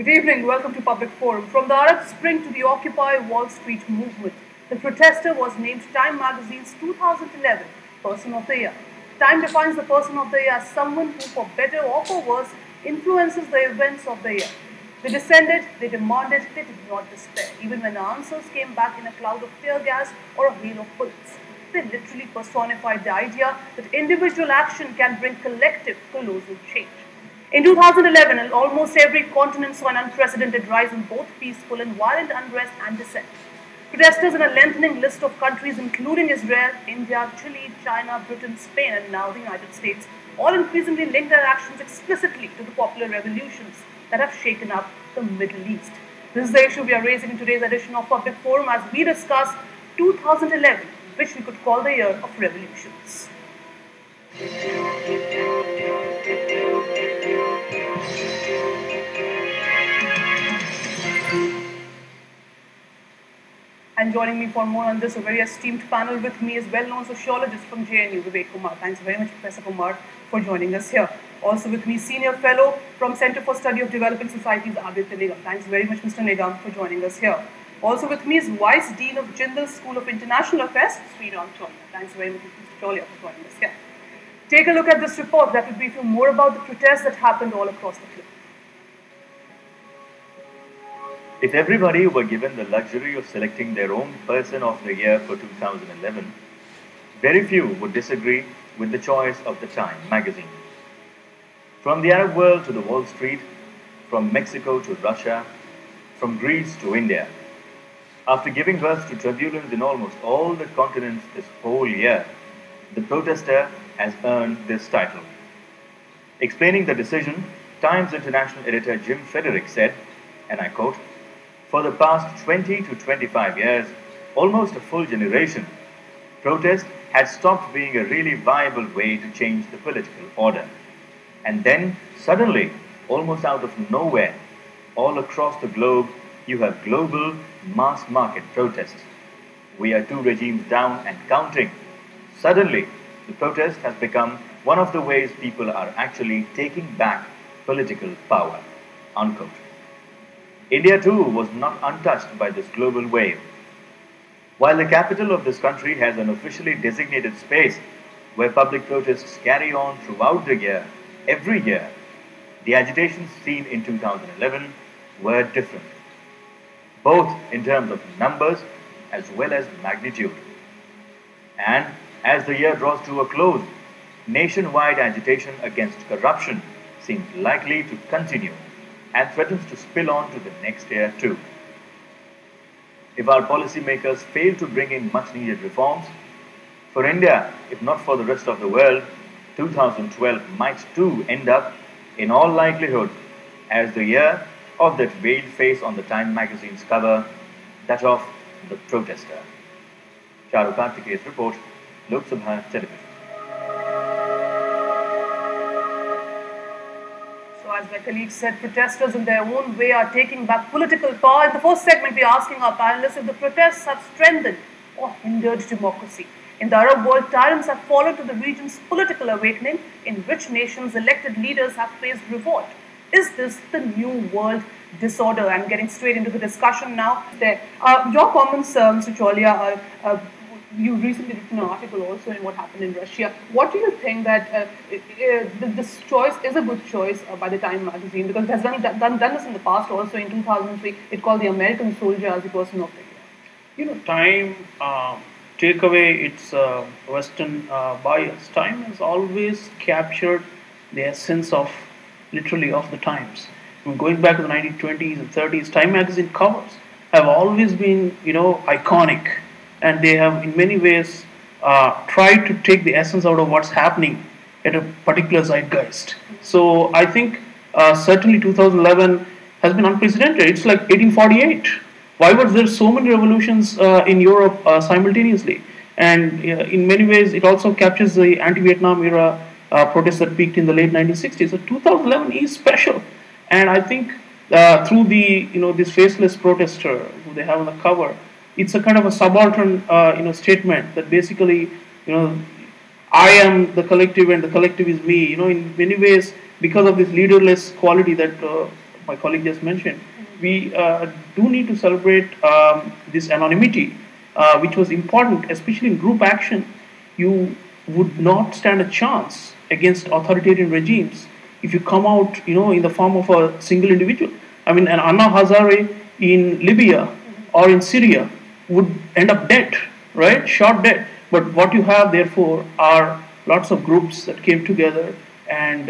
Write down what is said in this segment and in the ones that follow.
Good evening, welcome to Public Forum. From the Arab Spring to the Occupy Wall Street movement, the protester was named Time Magazine's 2011 Person of the Year. Time defines the Person of the Year as someone who, for better or for worse, influences the events of the year. They descended, they demanded, they did not despair, even when the answers came back in a cloud of tear gas or a hail of bullets. They literally personified the idea that individual action can bring collective, colossal change. In 2011, almost every continent saw an unprecedented rise in both peaceful and violent unrest and dissent. Protesters in a lengthening list of countries including Israel, India, Chile, China, Britain, Spain, and now the United States all increasingly link their actions explicitly to the popular revolutions that have shaken up the Middle East. This is the issue we are raising in today's edition of Public Forum as we discuss 2011, which we could call the year of revolutions. And joining me for more on this, a very esteemed panel with me is well-known sociologist from JNU, Vivek Kumar. Thanks very much, Professor Kumar, for joining us here. Also with me, senior fellow from Center for Study of Developing Societies, Aditya Nigam. Thanks very much, Mr. Nigam, for joining us here. Also with me is Vice Dean of Jindal School of International Affairs, Sriram Cholia. Thanks very much, Mr. Cholia, for joining us here. Take a look at this report that will brief you more about the protests that happened all across the globe. If everybody were given the luxury of selecting their own Person of the Year for 2011, very few would disagree with the choice of the Time magazine. From the Arab world to the Wall Street, from Mexico to Russia, from Greece to India, after giving birth to turbulence in almost all the continents this whole year, the protester has earned this title. Explaining the decision, Times International editor Jim Frederick said, and I quote, "For the past 20 to 25 years, almost a full generation, protest had stopped being a really viable way to change the political order. And then, suddenly, almost out of nowhere, all across the globe, you have global mass market protests. We are 2 regimes down and counting. Suddenly, the protest has become one of the ways people are actually taking back political power." Unquote. India too was not untouched by this global wave. While the capital of this country has an officially designated space where public protests carry on throughout the year, every year, the agitations seen in 2011 were different, both in terms of numbers as well as magnitude. And as the year draws to a close, nationwide agitation against corruption seems likely to continue and threatens to spill on to the next year too. If our policymakers fail to bring in much-needed reforms, for India, if not for the rest of the world, 2012 might too end up, in all likelihood, as the year of that veiled face on the Time magazine's cover, that of the protester. Charu Kartikeya's report, Lok Sabha Television. As my colleague said, protesters in their own way are taking back political power. In the first segment, we are asking our panelists if the protests have strengthened or hindered democracy. In the Arab world, tyrants have fallen to the region's political awakening, in which nations' elected leaders have faced revolt. Is this the new world disorder? I'm getting straight into the discussion now. Your comments, Mr. Cholia, you recently written an article also in what happened in Russia. What do you think that this choice is a good choice by the Time magazine? Because it has done this in the past also. In 2003, it called the American soldier as the Person of the Year. You know, Time, take away its Western bias. Time has always captured the essence of, literally, of the times. Going back to the 1920s and 30s, Time magazine covers have always been, iconic. And they have, in many ways, tried to take the essence out of what's happening at a particular zeitgeist. So I think certainly 2011 has been unprecedented. It's like 1848. Why was there so many revolutions in Europe simultaneously? And in many ways, it also captures the anti-Vietnam era protests that peaked in the late 1960s. So 2011 is special. And I think through the, this faceless protester who they have on the cover, it's a kind of a subaltern, statement that basically, I am the collective and the collective is me. In many ways, because of this leaderless quality that my colleague just mentioned, we do need to celebrate this anonymity, which was important, especially in group action. You would not stand a chance against authoritarian regimes if you come out, in the form of a single individual. I mean, an Anna Hazare in Libya or in Syria would end up dead, right? Shot dead. But what you have, therefore, are lots of groups that came together and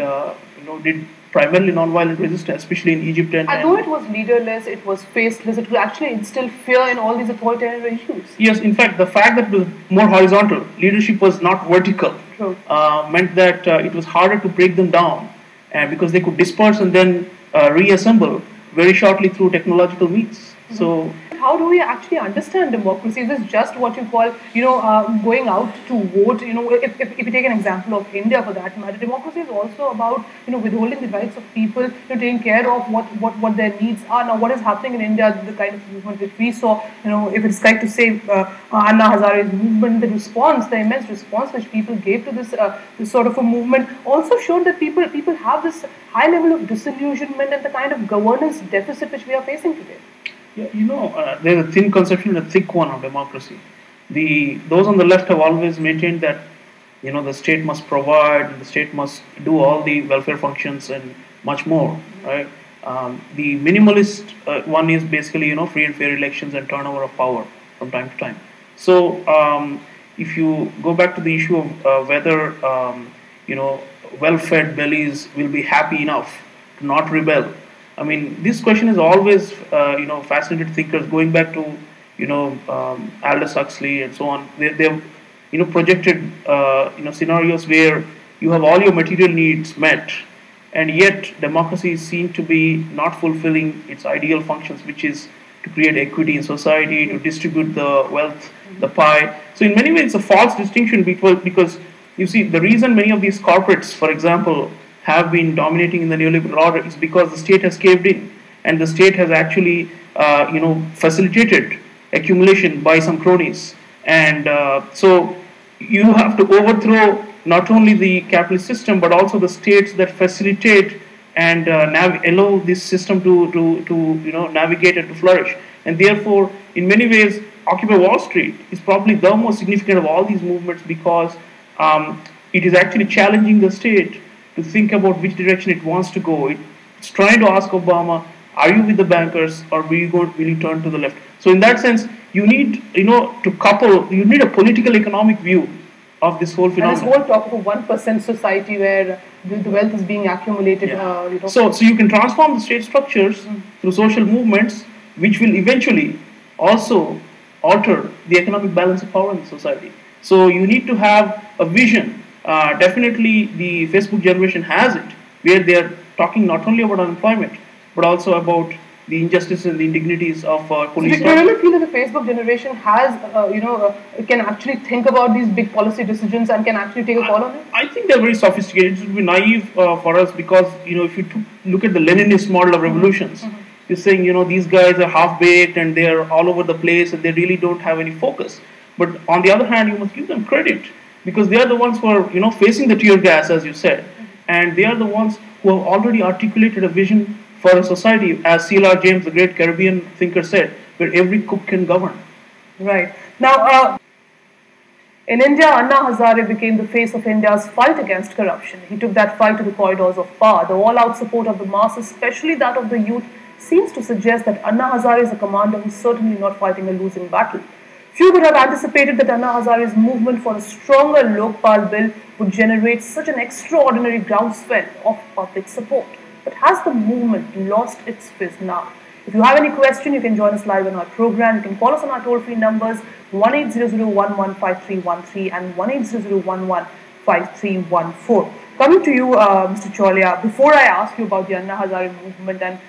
did primarily non-violent resistance, especially in Egypt and. Although it was leaderless, it was faceless, it could actually instill fear in all these authoritarian regimes. Yes, in fact, the fact that it was more horizontal, leadership was not vertical, meant that it was harder to break them down, and because they could disperse and then reassemble very shortly through technological means. So. How do we actually understand democracy? Is this just what you call, going out to vote? If you take an example of India for that matter, democracy is also about, withholding the rights of people, taking care of what their needs are. Now, what is happening in India, the kind of movement which we saw, if it's correct to say, Anna Hazare's movement, the immense response which people gave to this sort of a movement, also showed that people have this high level of disillusionment and the kind of governance deficit which we are facing today. Yeah, there's a thin conception and a thick one of democracy. Those on the left have always maintained that, the state must provide, the state must do all the welfare functions and much more, right? The minimalist one is basically, free and fair elections and turnover of power from time to time. So, if you go back to the issue of whether, well-fed bellies will be happy enough to not rebel. I mean, this question is always, fascinated thinkers going back to, Aldous Huxley and so on. They've, projected, scenarios where you have all your material needs met, and yet democracy seems to be not fulfilling its ideal functions, which is to create equity in society, to distribute the wealth, the pie. So in many ways, it's a false distinction because you see, the reason many of these corporates, for example, have been dominating in the neoliberal order is because the state has caved in, and the state has actually, facilitated accumulation by some cronies, and so you have to overthrow not only the capitalist system but also the states that facilitate and allow this system to navigate and to flourish. And therefore, in many ways, Occupy Wall Street is probably the most significant of all these movements because it is actually challenging the state to think about which direction it wants to go. It's trying to ask Obama, are you with the bankers or will you turn to the left? So in that sense, you need, you need a political economic view of this whole phenomenon. And this whole talk of a 1% society where the wealth is being accumulated. Yeah. So you can transform the state structures through social movements, which will eventually also alter the economic balance of power in the society. So you need to have a vision. Definitely the Facebook generation has it, where they are talking not only about unemployment, but also about the injustice and the indignities of police. So do you really feel that the Facebook generation has, can actually think about these big policy decisions and can actually take a call on it? I think they're very sophisticated. It would be naive for us because, if you look at the Leninist model of revolutions, you're saying, these guys are half-baked and they're all over the place and they really don't have any focus. But on the other hand, you must give them credit because they are the ones who are, facing the tear gas, as you said. And they are the ones who have already articulated a vision for a society, as C.L.R. James, the great Caribbean thinker, said, where every cook can govern. Right. Now, in India, Anna Hazare became the face of India's fight against corruption. He took that fight to the corridors of power. The all-out support of the masses, especially that of the youth, seems to suggest that Anna Hazare is a commander who's certainly not fighting a losing battle. Few would have anticipated that Anna Hazare's movement for a stronger Lokpal bill would generate such an extraordinary groundswell of public support. But has the movement lost its fizz now? If you have any question, you can join us live on our program. You can call us on our toll-free numbers 1-800-115313 and 1-800-115314. Coming to you, Mr. Cholia, before I ask you about the Anna Hazare movement and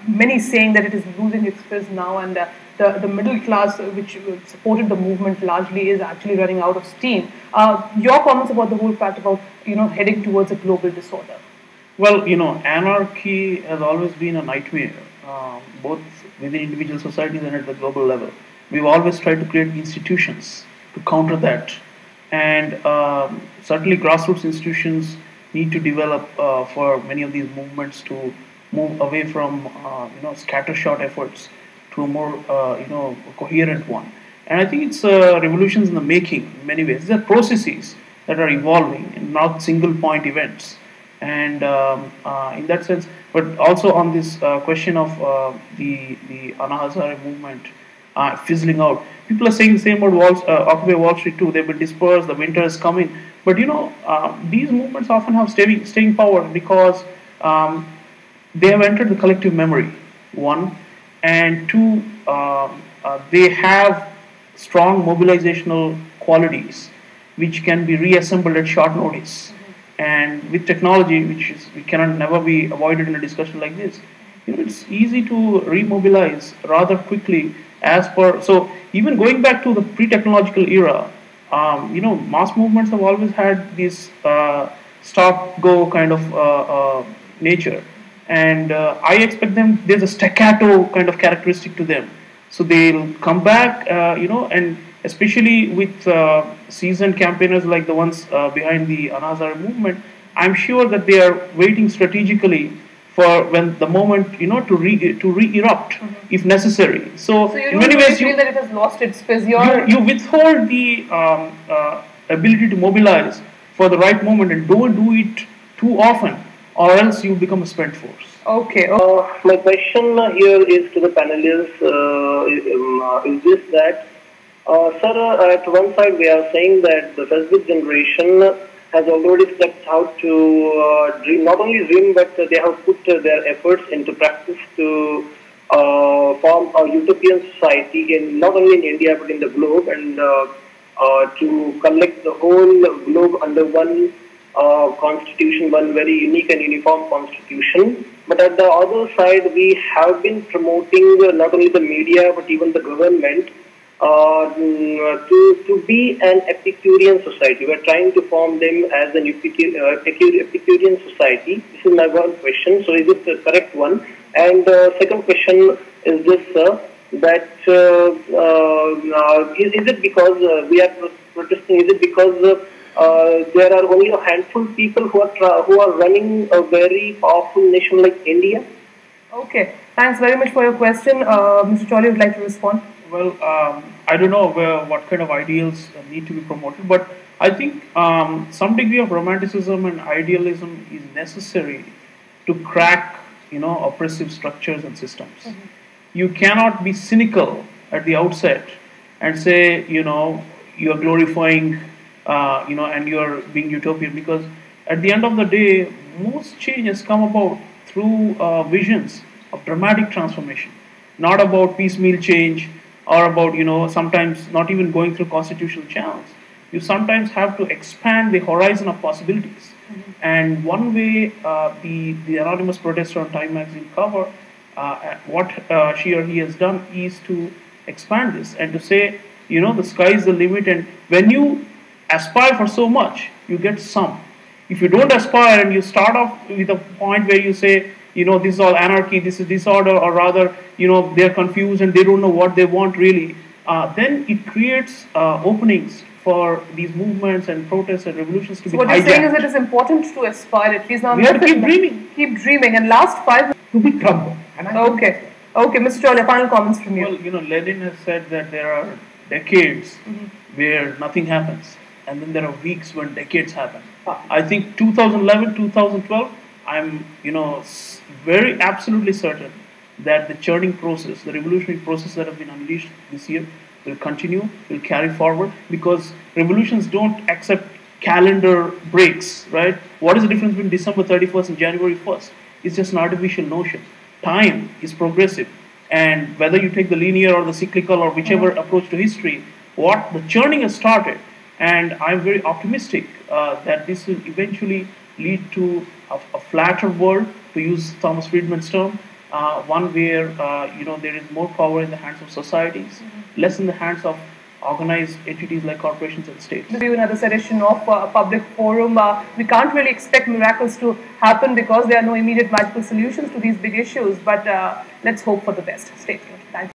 many saying that it is losing its fizz now and the middle class which supported the movement largely is actually running out of steam. Your comments about the whole fact about heading towards a global disorder. Well, anarchy has always been a nightmare, both within individual societies and at the global level. We've always tried to create institutions to counter that. And certainly grassroots institutions need to develop for many of these movements to move away from scattershot efforts to a more coherent one. And I think it's revolutions in the making in many ways. These are processes that are evolving and not single point events. And in that sense, but also on this question of the Anna Hazare movement fizzling out, people are saying the same about Occupy Wall Street too. They've been dispersed. The winter is coming. But these movements often have staying power because they have entered the collective memory. One, and two, they have strong mobilizational qualities which can be reassembled at short notice. And with technology, we cannot never be avoided in a discussion like this, it's easy to remobilize rather quickly. So even going back to the pre-technological era, mass movements have always had this stop-go kind of nature, and I expect them. There's a staccato kind of characteristic to them, so they'll come back, and especially with seasoned campaigners like the ones behind the Anna Hazare movement, I'm sure that they are waiting strategically for when the moment to re-erupt if necessary. So you in many really ways, feel that it has lost its fizz. you withhold the ability to mobilize for the right moment and don't do it too often, or else you become a spent force. Okay. My question here is to the panelists. Is this that, sir, at one side we are saying that the Facebook generation has already stepped out to dream, not only dream, but they have put their efforts into practice to form a utopian society in not only in India but in the globe, and to collect the whole globe under one constitution, one very unique and uniform constitution. But at the other side, we have been promoting not only the media but even the government to be an Epicurean society. We are trying to form them as an Epicurean society. This is my one question. So is it the correct one? And second question is this, that is it because we are protesting? Is it because there are only a handful of people who are running a very powerful nation like India? Okay. Thanks very much for your question. Mr. Choli would like to respond. Well, I don't know what kind of ideals need to be promoted, but I think some degree of romanticism and idealism is necessary to crack, oppressive structures and systems. You cannot be cynical at the outset and say, you're glorifying, and you're being utopian, because at the end of the day, most change has come about through visions of dramatic transformation, not about piecemeal change, or about, sometimes not even going through constitutional channels. You sometimes have to expand the horizon of possibilities. And one way the anonymous protester on Time magazine cover, what she or he has done is to expand this and to say, the sky is the limit, and when you aspire for so much, you get some. If you don't aspire and you start off with a point where you say, this is all anarchy, this is disorder, or rather, they're confused and they don't know what they want really, then it creates openings for these movements and protests and revolutions to be hijacked. What you're saying is it is important to aspire, at least now. We have to keep dreaming. Keep dreaming. And last 5 to be crumbled. Okay. Okay, Mr. Choli, final comments from you. Well, Lenin has said that there are decades where nothing happens, and then there are weeks when decades happen. I think 2011, 2012, I'm, very absolutely certain that the churning process, the revolutionary process that have been unleashed this year will continue, will carry forward, because revolutions don't accept calendar breaks, right? What is the difference between December 31st and January 1st? It's just an artificial notion. Time is progressive, and whether you take the linear or the cyclical or whichever approach to history, the churning has started, and I'm very optimistic that this will eventually lead to a flatter world, to use Thomas Friedman's term, one where there is more power in the hands of societies, less in the hands of organized entities like corporations and states. This is another session of a public forum. We can't really expect miracles to happen because there are no immediate magical solutions to these big issues, but let's hope for the best. Stay tuned. Thank you.